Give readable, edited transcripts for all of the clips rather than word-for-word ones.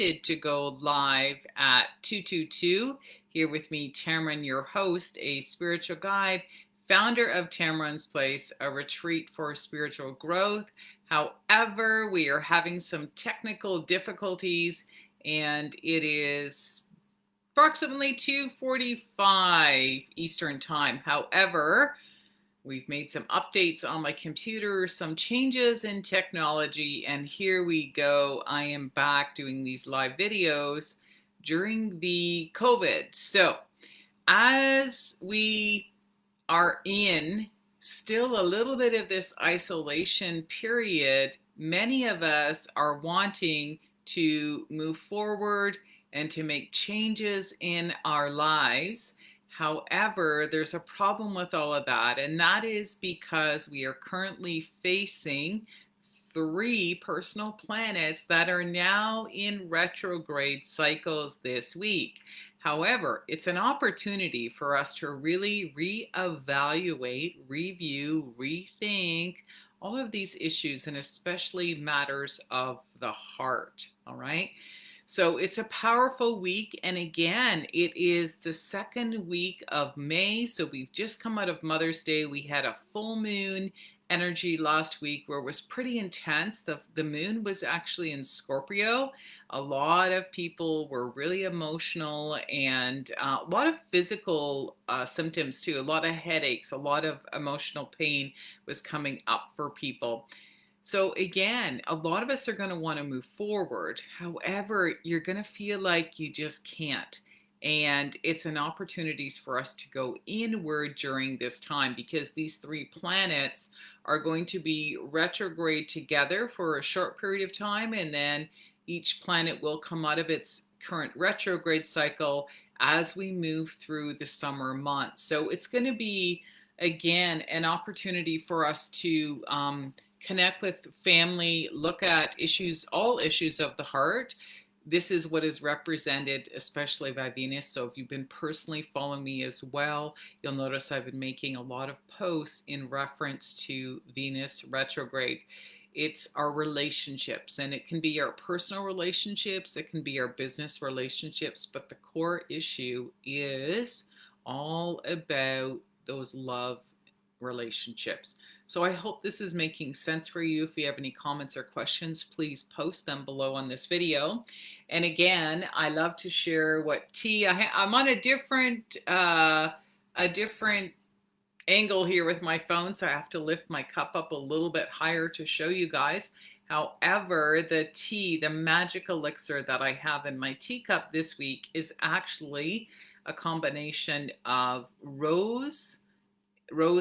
attempted to go live at 222. Here with me, Tammeron, your host, a spiritual guide, founder of Tammeron's Place, a retreat for spiritual growth. However, we are having some technical difficulties, and it is approximately 2:45 Eastern Time. However, we've made some updates on my computer, some changes in technology, and here we go. I am back doing these live videos during the COVID. So, as we are in still a little bit of this isolation period, many of us are wanting to move forward and to make changes in our lives. However, there's a problem with all of that, and that is because we are currently facing three personal planets that are now in retrograde cycles this week. However, it's an opportunity for us to really reevaluate, review, rethink all of these issues, and especially matters of the heart. All right. So it's a powerful week. And again, it is the second week of May. So we've just come out of Mother's Day. We had a full moon energy last week where it was pretty intense. The moon was actually in Scorpio. A lot of people were really emotional, and a lot of physical symptoms too. A lot of headaches, a lot of emotional pain was coming up for people. So again, a lot of us are going to want to move forward. However, you're going to feel like you just can't. And it's an opportunity for us to go inward during this time, because these three planets are going to be retrograde together for a short period of time, and then each planet will come out of its current retrograde cycle as we move through the summer months. So it's going to be, again, an opportunity for us to connect with family, look at issues, all issues of the heart. This is what is represented especially by Venus. So if you've been personally following me as well, you'll notice I've been making a lot of posts in reference to Venus retrograde. It's our relationships, and it can be our personal relationships, it can be our business relationships, but the core issue is all about those love relationships. So I hope this is making sense for you. If you have any comments or questions, please post them below on this video. And again, I love to share what tea I'm on a different angle here with my phone, so I have to lift my cup up a little bit higher to show you guys. However, the tea, the magic elixir that I have in my teacup this week is actually a combination of rose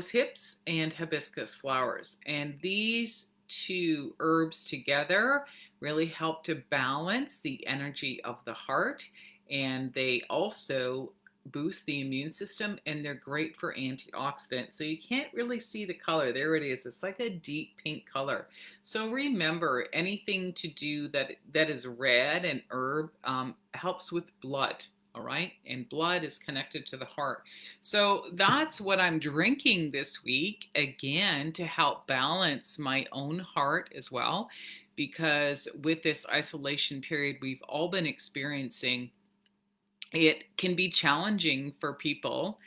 hips and hibiscus flowers. And these two herbs together really help to balance the energy of the heart, and they also boost the immune system, and they're great for antioxidants. So you can't really see the color. There it is. It's like a deep pink color. So remember, anything to do that is red and herb helps with blood. All right, and blood is connected to the heart. So that's what I'm drinking this week, again, to help balance my own heart as well, because with this isolation period we've all been experiencing, it can be challenging for people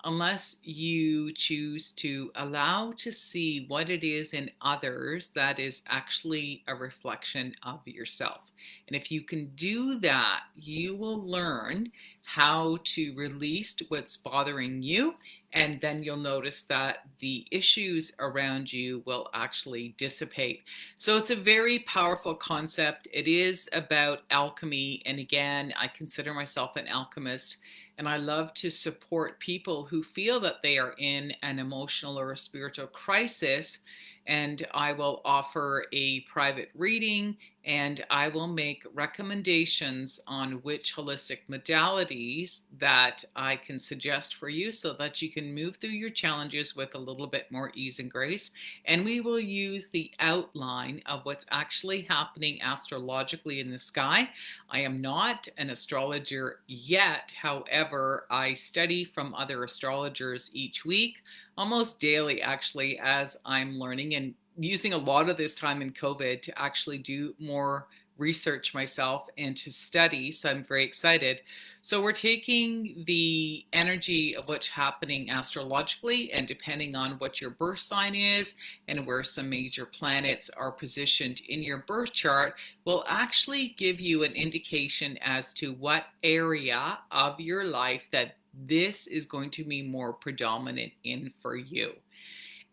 unless you choose to allow to see what it is in others that is actually a reflection of yourself. And if you can do that, you will learn how to release what's bothering you, and then you'll notice that the issues around you will actually dissipate. So it's a very powerful concept. It is about alchemy, and again, I consider myself an alchemist. And I love to support people who feel that they are in an emotional or a spiritual crisis. And I will offer a private reading, and I will make recommendations on which holistic modalities that I can suggest for you so that you can move through your challenges with a little bit more ease and grace. And we will use the outline of what's actually happening astrologically in the sky. I am not an astrologer yet. However, I study from other astrologers each week, almost daily actually, as I'm learning, and using a lot of this time in COVID to actually do more research myself and to study. So I'm very excited. So we're taking the energy of what's happening astrologically, and depending on what your birth sign is and where some major planets are positioned in your birth chart, will actually give you an indication as to what area of your life that this is going to be more predominant in for you.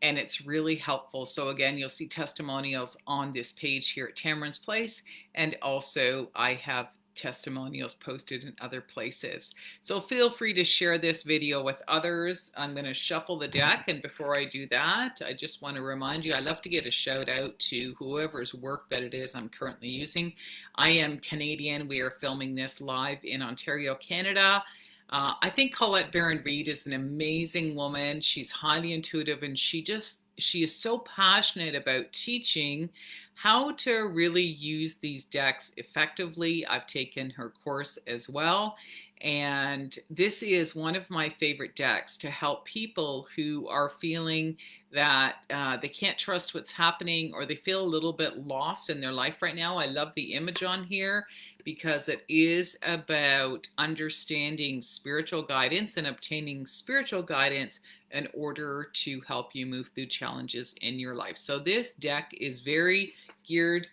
And it's really helpful. So again, you'll see testimonials on this page here at Tammeron's Place, and also I have testimonials posted in other places. So feel free to share this video with others. I'm going to shuffle the deck, and before I do that, I just want to remind you, I love to get a shout out to whoever's work that it is I'm currently using. I am Canadian. We are filming this live in Ontario, Canada. I think Colette Baron-Reid is an amazing woman. She's highly intuitive, and she is so passionate about teaching how to really use these decks effectively. I've taken her course as well, and this is one of my favorite decks to help people who are feeling that they can't trust what's happening, or they feel a little bit lost in their life right now. I love the image on here because it is about understanding spiritual guidance and obtaining spiritual guidance in order to help you move through challenges in your life. So this deck is very geared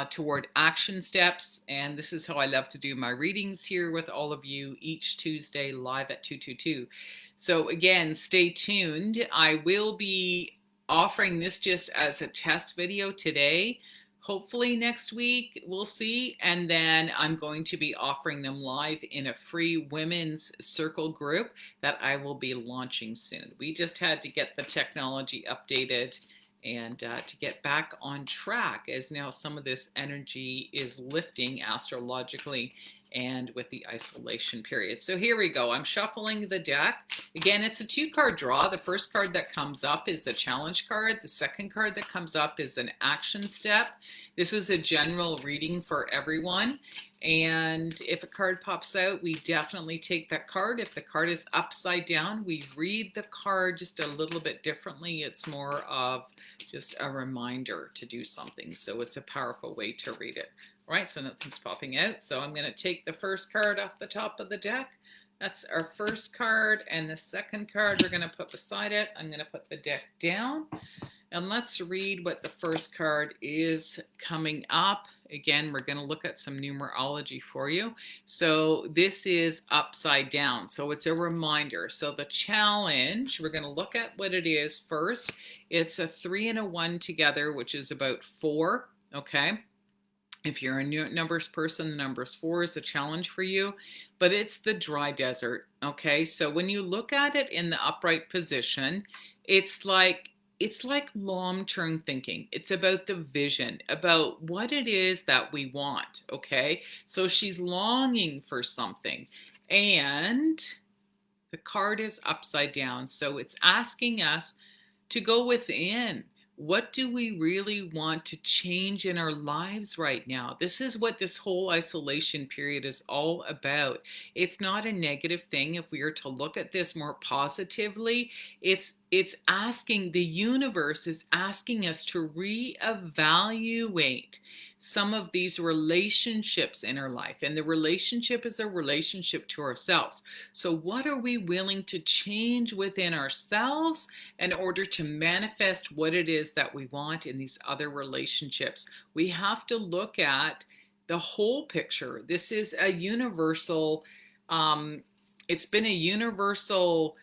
toward action steps, and this is how I love to do my readings here with all of you each Tuesday live at 222. So again, stay tuned. I will be offering this just as a test video today. Hopefully next week, we'll see. And then I'm going to be offering them live in a free women's circle group that I will be launching soon. We just had to get the technology updated and to get back on track, as now some of this energy is lifting astrologically and with the isolation period. So here we go. I'm shuffling the deck. Again, it's a 2-card draw. The first card that comes up is the challenge card. The second card that comes up is an action step. This is a general reading for everyone. And if a card pops out, we definitely take that card. If the card is upside down, we read the card just a little bit differently. It's more of just a reminder to do something. So it's a powerful way to read it. All right, so nothing's popping out. So I'm going to take the first card off the top of the deck. That's our first card. And the second card we're going to put beside it. I'm going to put the deck down. And let's read what the first card is coming up. Again, we're going to look at some numerology for you. So this is upside down. So it's a reminder. So the challenge, we're going to look at what it is first. It's a 3 and a 1 together, which is about 4. Okay. If you're a numbers person, the numbers 4 is the challenge for you, but it's the dry desert. Okay. So when you look at it in the upright position, it's like long-term thinking. It's about the vision, about what it is that we want, okay? So she's longing for something, and the card is upside down. So it's asking us to go within. What do we really want to change in our lives right now? This is what this whole isolation period is all about. It's not a negative thing. If we are to look at this more positively, it's asking, the universe is asking us to reevaluate some of these relationships in our life. And the relationship is a relationship to ourselves. So what are we willing to change within ourselves in order to manifest what it is that we want in these other relationships? We have to look at the whole picture. This is a universal, it's been a universal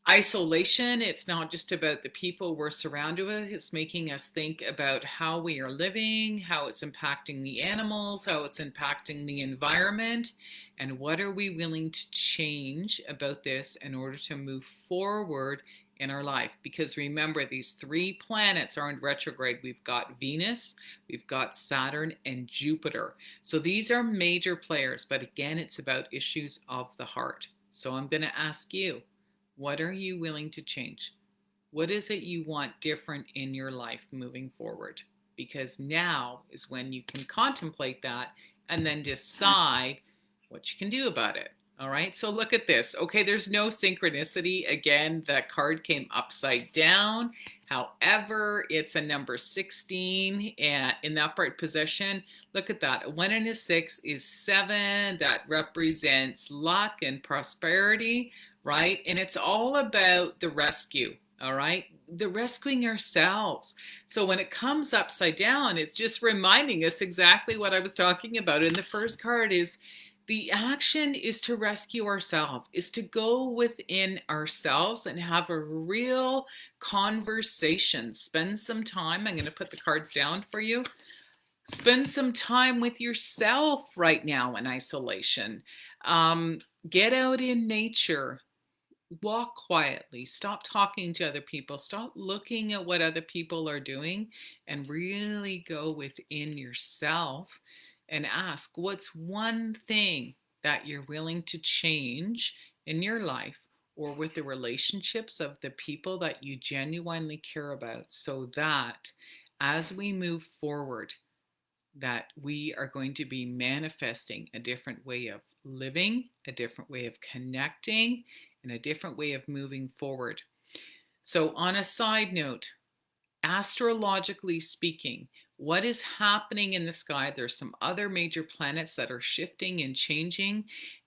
isolation. It's not just about the people we're surrounded with. It's making us think about how we are living, how it's impacting the animals, how it's impacting the environment, and what are we willing to change about this in order to move forward in our life. Because remember, these 3 planets are in retrograde. We've got Venus, we've got Saturn, and Jupiter. So these are major players, but again, it's about issues of the heart. So I'm going to ask you, what are you willing to change? What is it you want different in your life moving forward? Because now is when you can contemplate that and then decide what you can do about it. All right, so look at this. Okay, there's no synchronicity. Again, that card came upside down. However, it's a number 16 and in the upright position. Look at that. A 1 and a 6 is 7. That represents luck and prosperity, right? And it's all about the rescue, all right? The rescuing ourselves. So when it comes upside down, it's just reminding us exactly what I was talking about. And the first card is the action is to rescue ourselves, is to go within ourselves and have a real conversation. Spend some time. I'm going to put the cards down for you. Spend some time with yourself right now in isolation. Get out in nature. Walk quietly. Stop talking to other people. Stop looking at what other people are doing and really go within yourself and ask, what's one thing that you're willing to change in your life or with the relationships of the people that you genuinely care about, so that as we move forward, that we are going to be manifesting a different way of living, a different way of connecting, and a different way of moving forward. So on a side note, astrologically speaking, what is happening in the sky? There's some other major planets that are shifting and changing,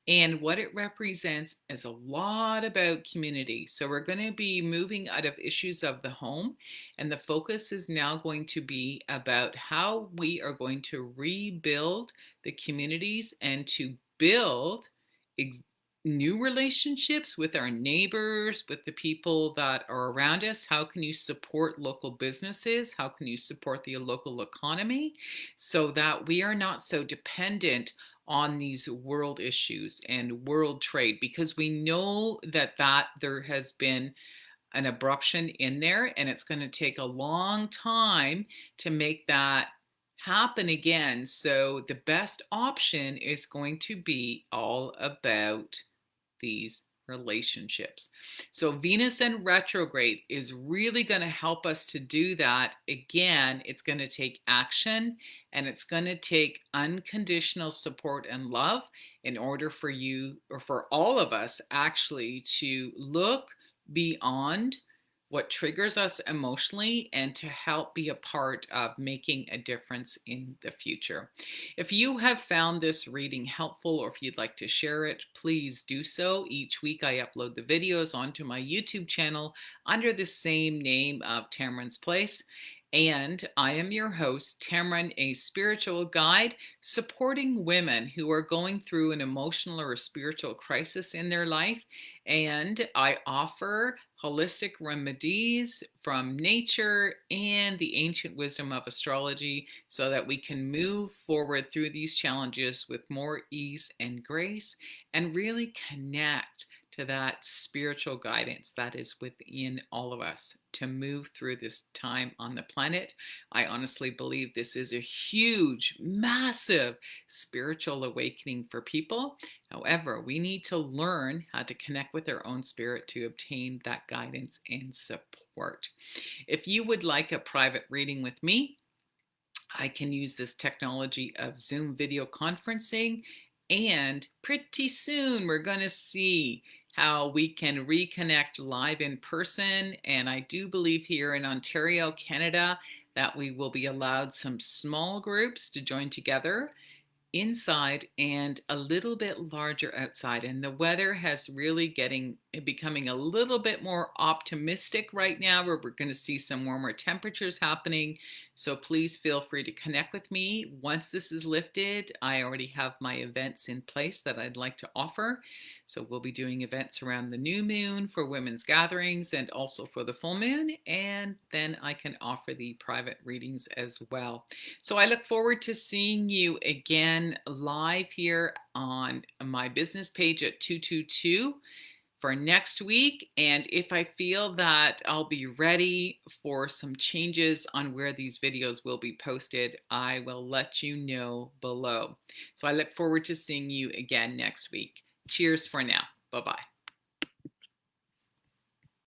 and what it represents is a lot about community. So we're going to be moving out of issues of the home, and the focus is now going to be about how we are going to rebuild the communities and to build new relationships with our neighbors, with the people that are around us. How can you support local businesses? How can you support the local economy so that we are not so dependent on these world issues and world trade? Because we know that there has been an abruption in there, and it's going to take a long time to make that happen again. So the best option is going to be all about these relationships. So Venus in retrograde is really going to help us to do that. Again, it's going to take action, and it's going to take unconditional support and love in order for you, or for all of us actually, to look beyond what triggers us emotionally and to help be a part of making a difference in the future. If you have found this reading helpful, or if you'd like to share it, please do so. Each week I upload the videos onto my YouTube channel under the same name of Tammeron's Place. And I am your host, Tammeron, a spiritual guide supporting women who are going through an emotional or a spiritual crisis in their life. And I offer holistic remedies from nature and the ancient wisdom of astrology so that we can move forward through these challenges with more ease and grace and really connect to that spiritual guidance that is within all of us to move through this time on the planet. I honestly believe this is a huge, massive spiritual awakening for people. However, we need to learn how to connect with our own spirit to obtain that guidance and support. If you would like a private reading with me, I can use this technology of Zoom video conferencing, and pretty soon we're going to see how we can reconnect live in person. And I do believe here in Ontario, Canada, that we will be allowed some small groups to join together inside and a little bit larger outside. And the weather has really becoming a little bit more optimistic right now, where we're going to see some warmer temperatures happening. So please feel free to connect with me. Once this is lifted, I already have my events in place that I'd like to offer. So we'll be doing events around the new moon for women's gatherings and also for the full moon. And then I can offer the private readings as well. So I look forward to seeing you again live here on my business page at 222 for next week. And if I feel that I'll be ready for some changes on where these videos will be posted, I will let you know below. So I look forward to seeing you again next week. Cheers for now. Bye-bye.